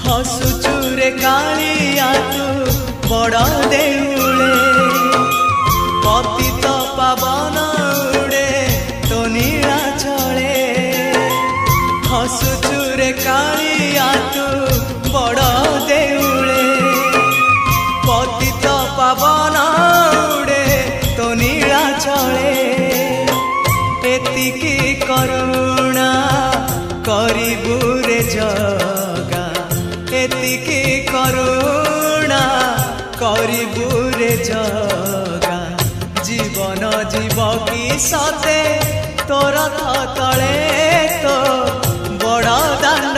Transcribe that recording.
हसुचुरे कालिया तू बड़ देउले पतित पावन उड़े तो नीला चले हसुचुरे कालिया तू बड़ देउले पतित पावन उड़े तो नीला चले एतिकी करुणा करिबु रे जगा एतिकी करुणा करिबु रे जगा जीवन जीव की सते तोर तले तो बड़ दान